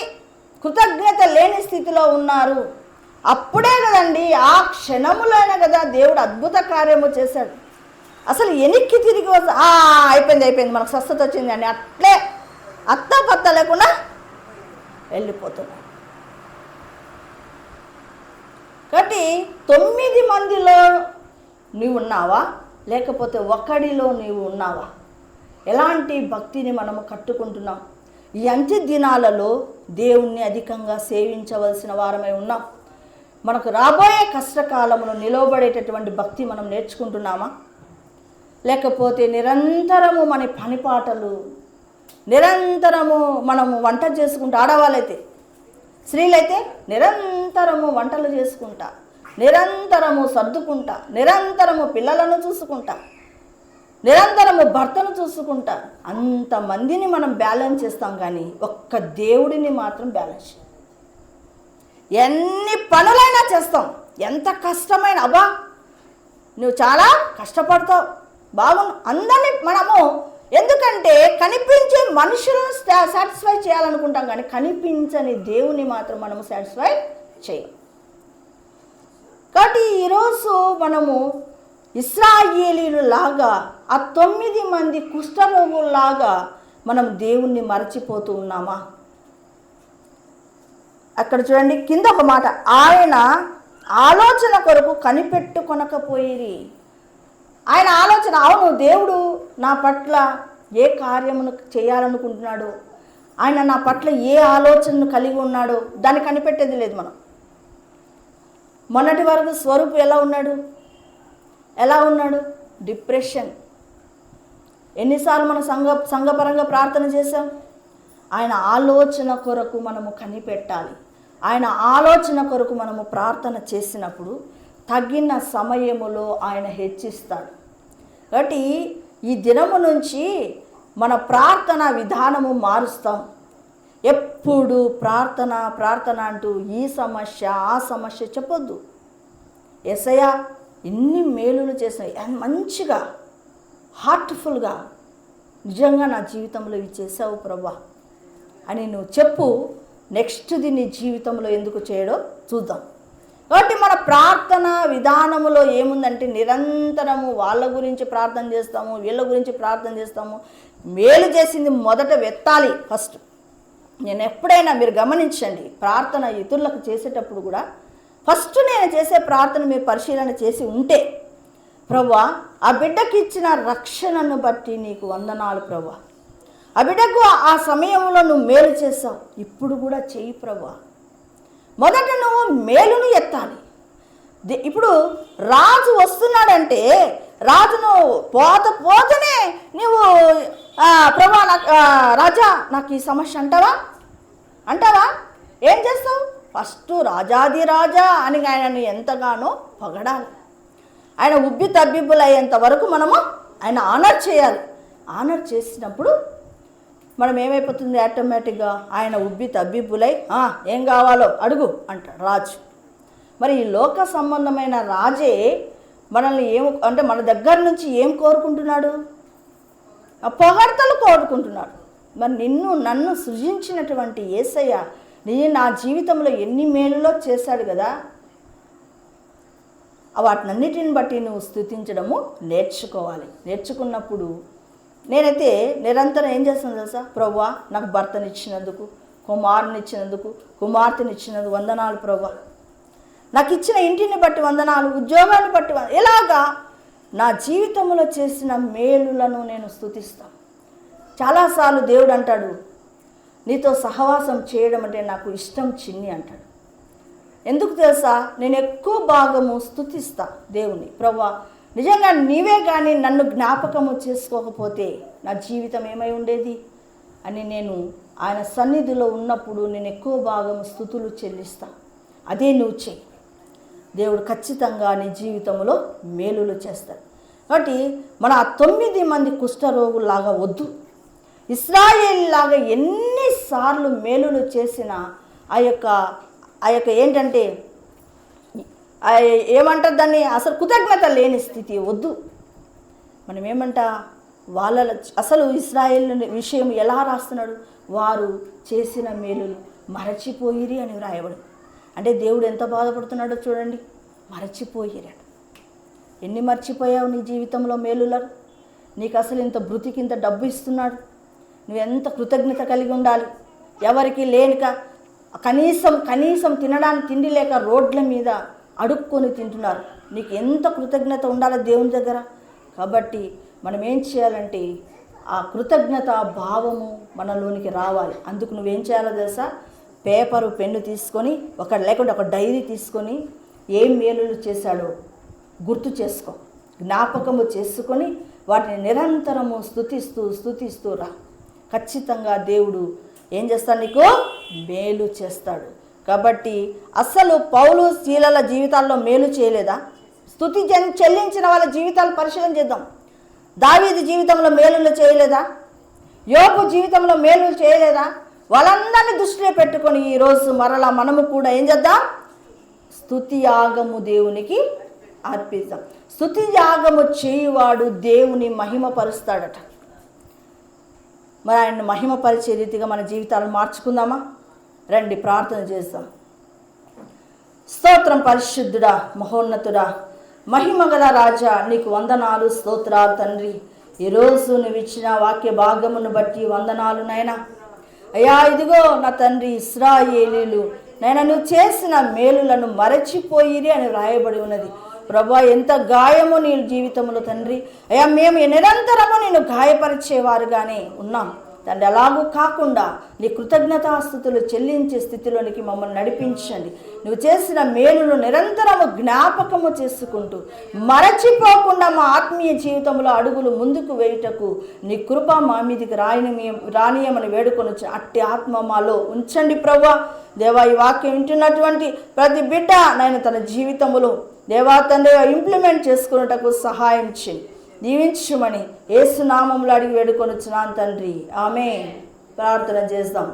కృతజ్ఞత లేని స్థితిలో ఉన్నారు. అప్పుడే కదండి, ఆ క్షణములోనే కదా దేవుడు అద్భుత కార్యము చేశాడు. అసలు వెనక్కి తిరిగి అయిపోయింది మనకు స్వస్థత వచ్చింది అని అట్లే అత్తపత్త లేకుండా వెళ్ళిపోతున్నాడు. కాబట్టి 9 మందిలో నీవు ఉన్నావా, లేకపోతే ఒకడిలో నీవు ఉన్నావా? ఎలాంటి భక్తిని మనము కట్టుకుంటున్నాం? ఈ అంత్య దినాలలో దేవుణ్ణి అధికంగా సేవించవలసిన వారమై ఉన్నాం. మనకు రాబోయే కష్టకాలంలో నిలవబడేటటువంటి భక్తి మనం నేర్చుకుంటున్నామా? లేకపోతే నిరంతరము మన పనిపాటలు, నిరంతరము మనము వంట చేసుకుంటా, ఆడవాళ్ళైతే, స్త్రీలైతే నిరంతరము వంటలు చేసుకుంటా, నిరంతరము సర్దుకుంటా, నిరంతరము పిల్లలను చూసుకుంటా, నిరంతరము భర్తను చూసుకుంటా, అంతమందిని మనం బ్యాలెన్స్ చేస్తాం, కానీ ఒక్క దేవుడిని మాత్రం బ్యాలెన్స్ చేయం. ఎన్ని పనులైనా చేస్తాం, ఎంత కష్టమైన, అబ్బా నువ్వు చాలా కష్టపడతావు, బాగుండు అందరినీ మనము, ఎందుకంటే కనిపించే మనుషులను సాటిస్ఫై చేయాలనుకుంటాం, కానీ కనిపించని దేవుని మాత్రం మనము సాటిస్ఫై చేయం. కాబట్టి ఈరోజు మనము ఇశ్రాయేలీయులాగా, ఆ 9 మంది కుష్ఠరోగుల్లాగా మనం దేవుణ్ణి మరచిపోతూ ఉన్నామా? అక్కడ చూడండి, కింద ఒక మాట, ఆయన ఆలోచన కొరకు కనిపెట్టుకొనకపోయిరి. ఆయన ఆలోచన, అవును దేవుడు నా పట్ల ఏ కార్యమును చేయాలనుకుంటున్నాడు, ఆయన నా పట్ల ఏ ఆలోచనను కలిగి ఉన్నాడో దాన్ని కనిపెట్టేది లేదు. మనం మొన్నటి వరకు స్వరూపు ఎలా ఉన్నాడు? డిప్రెషన్. ఎన్నిసార్లు మనం సంఘపరంగా ప్రార్థన చేశాం? ఆయన ఆలోచన కొరకు మనము కనిపెట్టాలి. ఆయన ఆలోచన కొరకు మనము ప్రార్థన చేసినప్పుడు తగిన సమయములో ఆయన హెచ్చిస్తాడు. కాబట్టి ఈ దినము నుంచి మన ప్రార్థన విధానము మారుస్తాం. ఎప్పుడు ప్రార్థన అంటూ ఈ సమస్య ఆ సమస్య చెప్పొద్దు. యేసయ్యా ఎన్ని మేలులు చేసినాయి, మంచిగా హార్ట్ఫుల్గా, నిజంగా నా జీవితంలో ఇవి చేసావు ప్రభువా అని నువ్వు చెప్పు. నెక్స్ట్ది నీ జీవితంలో ఎందుకు చేయడో చూద్దాం. కాబట్టి మన ప్రార్థన విధానములో ఏముందంటే, నిరంతరము వాళ్ళ గురించి ప్రార్థన చేస్తాము, వీళ్ళ గురించి ప్రార్థన చేస్తాము. మేలు చేసింది మొదట వెత్తాలి ఫస్ట్. నేను ఎప్పుడైనా మీరు గమనించండి, ప్రార్థన ఇతరులకు చేసేటప్పుడు కూడా ఫస్ట్ నేను చేసే ప్రార్థన మీరు పరిశీలన చేసి ఉంటే, ప్రభువా ఆ బిడ్డకి ఇచ్చిన రక్షణను బట్టి నీకు వందనాలు ప్రభువా, ఆ బిడ్డకు ఆ సమయంలో నువ్వు మేలు చేసావు, ఇప్పుడు కూడా చెయ్యి ప్రభువా. మొదట నువ్వు మేలును ఎత్తాలి. ఇప్పుడు రాజు వస్తున్నాడంటే, రాజును పోతనే నువ్వు ప్రభా రాజా నాకు ఈ సమస్య అంటావా? ఏం చేస్తావు? ఫస్ట్ రాజాది రాజా అని ఆయనను ఎంతగానో పొగడాలి. ఆయన ఉబ్బి తబ్బిబ్బులయ్యేంత వరకు మనము ఆయన ఆనర్ చేయాలి. ఆనర్ చేసినప్పుడు మనం ఏమైపోతుంది, ఆటోమేటిక్గా ఆయన ఉబ్బి తబ్బిబ్బులై ఏం కావాలో అడుగు అంటాడు రాజు. మరి ఈ లోక సంబంధమైన రాజే మనల్ని అంటే మన దగ్గర నుంచి ఏం కోరుకుంటున్నాడు? పొగడ్తలు కోరుకుంటున్నాడు. మరి నన్ను సృజించినటువంటి యేసయ్య నా జీవితంలో ఎన్ని మేలులో చేశాడు కదా, వాటినన్నిటిని బట్టి నువ్వు స్తుతించడము నేర్చుకోవాలి. నేర్చుకున్నప్పుడు నేనైతే నిరంతరం ఏం చేస్తాను తెలుసా? ప్రభువా నాకు భర్తనిచ్చినందుకు, కుమారునిచ్చినందుకు, కుమార్తెనిచ్చినందుకు వందనాలు ప్రభువా, నాకు ఇచ్చిన ఇంటిని బట్టి వందనాలు, ఉద్యోగాన్ని బట్టి ఇలాగా నా జీవితంలో చేసిన మేలులను నేను స్తుతిస్తాను. చాలాసార్లు దేవుడు అంటాడు, నీతో సహవాసం చేయడం అంటే నాకు ఇష్టం చిన్ని అంటాడు. ఎందుకు తెలుసా? నేను ఎక్కువ భాగము స్తుతిస్తా దేవుని. ప్రభువా, నిజంగా నీవే కానీ నన్ను జ్ఞాపకము చేసుకోకపోతే నా జీవితం ఏమై ఉండేది అని నేను ఆయన సన్నిధిలో ఉన్నప్పుడు నేను ఎక్కువ భాగం స్తుతులు చెల్లిస్తా. అదే నువ్వు చెయ్యి. దేవుడు ఖచ్చితంగా నీ జీవితంలో మేలులు చేస్తాడు. కాబట్టి మన ఆ 9 మంది కుష్ఠరోగుల్లాగా వద్దు. ఇశ్రాయేలులాగా ఎన్నిసార్లు మేలులు చేసిన ఆ యొక్క ఏంటంటే ఏమంటారు దాన్ని, అసలు కృతజ్ఞత లేని స్థితి వద్దు. మనం ఏమంటా వాళ్ళ అసలు ఇశ్రాయేలు విషయం ఎలా రాస్తున్నాడు? వారు చేసిన మేలులు మరచిపోయిరి అని వ్రాయబడు. అంటే దేవుడు ఎంత బాధపడుతున్నాడో చూడండి. మరచిపోయిరాడు. ఎన్ని మర్చిపోయావు నీ జీవితంలో మేలులను? నీకు అసలు ఇంత బ్రతికి ఇంత డబ్బు ఇస్తున్నాడు, నువ్వెంత కృతజ్ఞత కలిగి ఉండాలి. ఎవరికి లేనిక కనీసం తినడానికి తిండి లేక రోడ్ల మీద అడుక్కొని తింటున్నారు. నీకు ఎంత కృతజ్ఞత ఉండాలి దేవుని దగ్గర. కాబట్టి మనం ఏం చేయాలంటే ఆ కృతజ్ఞత భావము మనలోనికి రావాలి. అందుకు నువ్వేం చేయాలో తెలుసా? పేపరు పెన్ను తీసుకొని లేకుంటే ఒక డైరీ తీసుకొని ఏం మేలులు చేశాడో గుర్తు చేసుకో, జ్ఞాపకము చేసుకొని వాటిని నిరంతరము స్తుతిస్తూ రా. ఖచ్చితంగా దేవుడు ఏం చేస్తాడు? నీకు మేలు చేస్తాడు. కాబట్టి అసలు పౌలు శీలల జీవితాల్లో మేలు చేయలేదా? స్తుతి చెల్లించిన వాళ్ళ జీవితాలు పరిశీలన చేద్దాం. దావీదు జీవితంలో మేలులు చేయలేదా? యోబు జీవితంలో మేలులు చేయలేదా? వాళ్ళందరినీ దృష్టిలో పెట్టుకొని ఈరోజు మరలా మనము కూడా ఏం చేద్దాం? స్తుతి యాగము దేవునికి అర్పిద్దాం. స్తుతి యాగము చేయువాడు దేవుని మహిమపరుస్తాడట. మరి ఆయన మహిమపరిచే రీతిగా మన జీవితాలను మార్చుకుందామా? రండి ప్రార్థన చేద్దాం. స్తోత్రం పరిశుద్ధుడా, మహోన్నతుడా, మహిమగల రాజా, నీకు వందనాలు, స్తోత్రాలు తండ్రి. ఈరోజు నువ్వు ఇచ్చిన వాక్య భాగమును బట్టి వందనాలు నాయనా. అయ్యా, ఇదిగో నా తండ్రి, ఇశ్రాయేలీలు నాయనా నువ్వు చేసిన మేలులను మరచిపోయిరి అని వ్రాయబడి ఉన్నది. ప్రభా, ఎంత గాయము నీ జీవితంలో తండ్రి. అయ్యా, మేము నిరంతరము నేను గాయపరిచేవారుగానే ఉన్నాం తండ్రి. అలాగూ కాకుండా నీ కృతజ్ఞతాస్తుతులు చెల్లించే స్థితిలోనికి మమ్మల్ని నడిపించండి. నువ్వు చేసిన మేలును నిరంతరము జ్ఞాపకము చేసుకుంటూ మరచిపోకుండా మా ఆత్మీయ జీవితంలో అడుగులు ముందుకు వేయుటకు నీ కృప మా మీదికి రానియమని వేడుకొని అట్టి ఆత్మ మాలో ఉంచండి ప్రభువా. దేవా, ఈ వాక్యం వింటున్నటువంటి ప్రతి బిడ్డ నాయన తన జీవితంలో దేవా తండ్రి ఇంప్లిమెంట్ చేసుకున్నటకు సహాయం చేయి, దీవించుమని యేసు నామములో అడిగి వేడుకొనుచున్నాను తండ్రి. ఆమేన్. ప్రార్థన చేద్దాం.